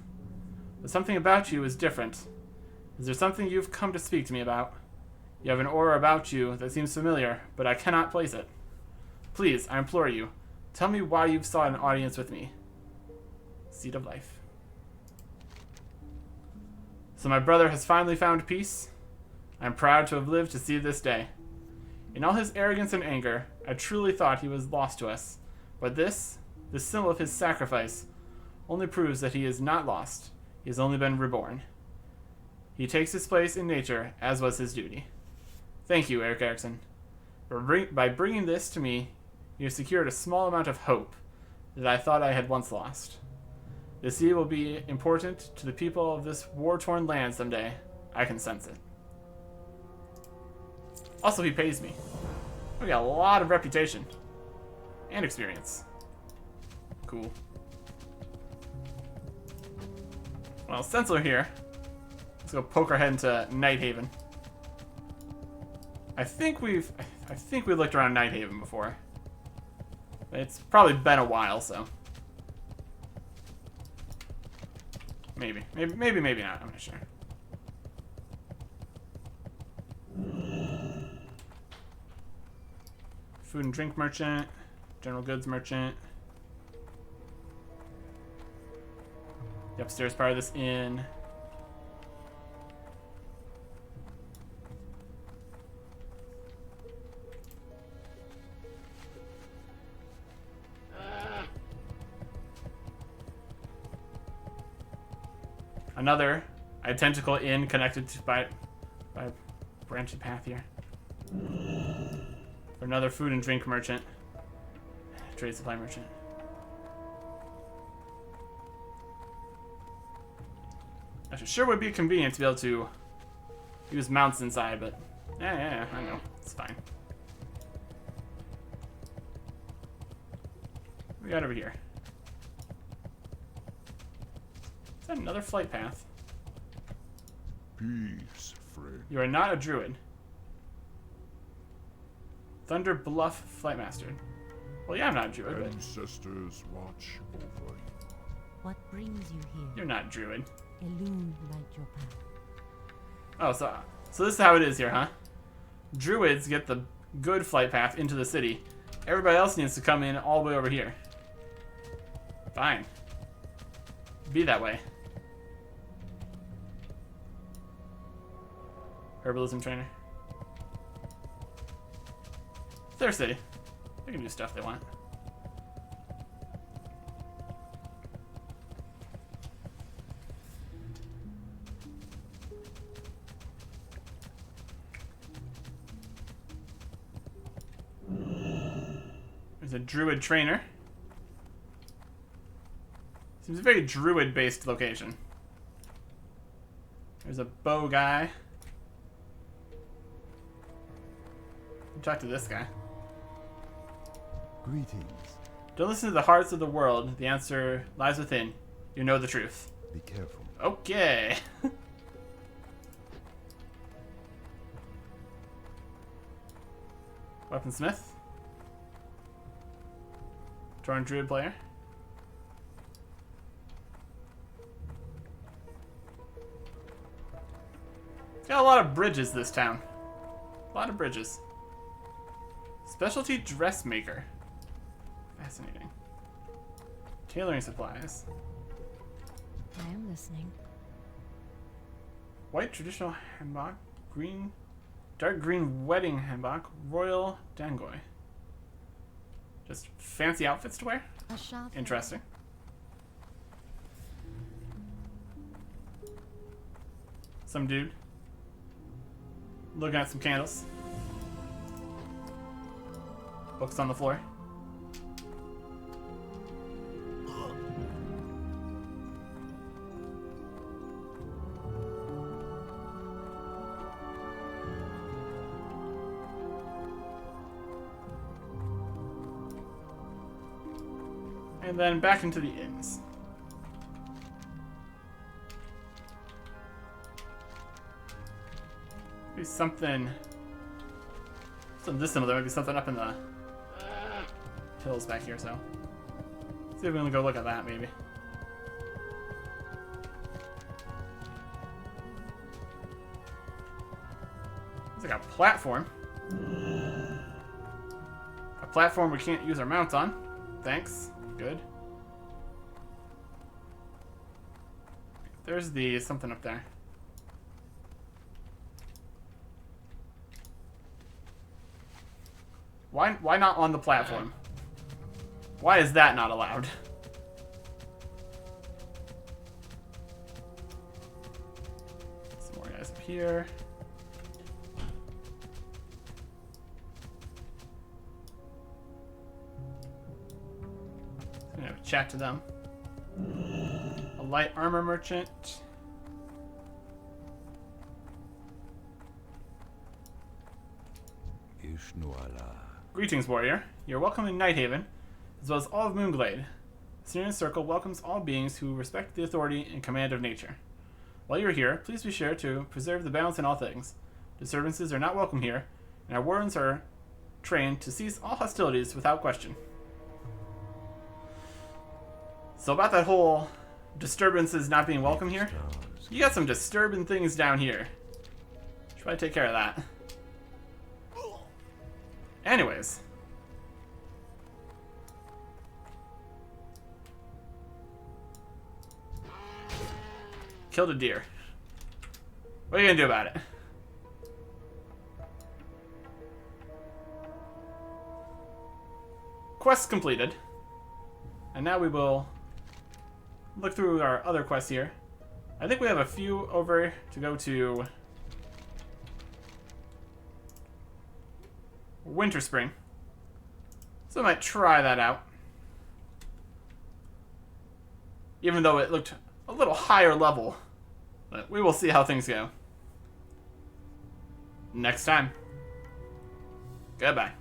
But something about you is different. Is there something you've come to speak to me about? You have an aura about you that seems familiar, but I cannot place it. Please, I implore you, tell me why you've sought an audience with me. Seed of Life. So my brother has finally found peace? I am proud to have lived to see this day. In all his arrogance and anger, I truly thought he was lost to us. But this symbol of his sacrifice, only proves that he is not lost. He has only been reborn. He takes his place in nature, as was his duty. Thank you, Eric Erickson. By bringing this to me, you have secured a small amount of hope that I thought I had once lost. The sea will be important to the people of this war-torn land someday. I can sense it. Also, he pays me. We got a lot of reputation. And experience. Cool. Well, since we're here, let's go poke our head into Nighthaven. I think we looked around Nighthaven before. It's probably been a while, so maybe not. I'm not sure. Food and drink merchant, general goods merchant. The upstairs part of this inn. Another identical inn connected to by a branching path here. For another food and drink merchant. Trade supply merchant. Actually, sure would be convenient to be able to use mounts inside, but yeah, I know. It's fine. What we got over here? Is that another flight path? Peace, friend. You are not a druid. Thunder Bluff Flightmaster. Well, yeah, I'm not a druid, but Ancestors watch over you. What brings you here? you're not a druid. Illuminate your path. Oh, so this is how it is here, huh? Druids get the good flight path into the city. Everybody else needs to come in all the way over here. Fine. Be that way. Herbalism trainer. It's their city. They can do stuff they want. There's a druid trainer. Seems a very druid-based location. There's a bow guy. Talk to this guy. Greetings. Don't listen to the hearts of the world. The answer lies within. You know the truth. Be careful. Okay. Weaponsmith. Torn druid player. It's got a lot of bridges, this town. A lot of bridges. Specialty dressmaker. Fascinating. Tailoring supplies. I am listening. White traditional hanbok. Green. Dark green wedding hanbok. Royal dangoy. Just fancy outfits to wear? A shop. Interesting. Some dude. Looking at some candles. Books on the floor. And then back into the inns. Maybe something this similar. Maybe something up in the hills back here, so see if we can go look at that, maybe. It's like a platform. A platform we can't use our mounts on. Thanks. Good. There's the something up there. Why not on the platform? Why is that not allowed? Some more guys up here. I'm gonna have a chat to them. A light armor merchant. Shnuala. Greetings, warrior. You're welcome in Nighthaven, as well as all of Moonglade. The Serenity Circle welcomes all beings who respect the authority and command of nature. While you're here, please be sure to preserve the balance in all things. Disturbances are not welcome here, and our warriors are trained to cease all hostilities without question. So about that whole disturbances not being welcome here, you got some disturbing things down here. Should probably take care of that. Anyways. Killed a deer. What are you gonna do about it? Quest completed. And now we will look through our other quests here. I think we have a few over to go to Winter Spring. So I might try that out. Even though it looked a little higher level. But we will see how things go. Next time. Goodbye.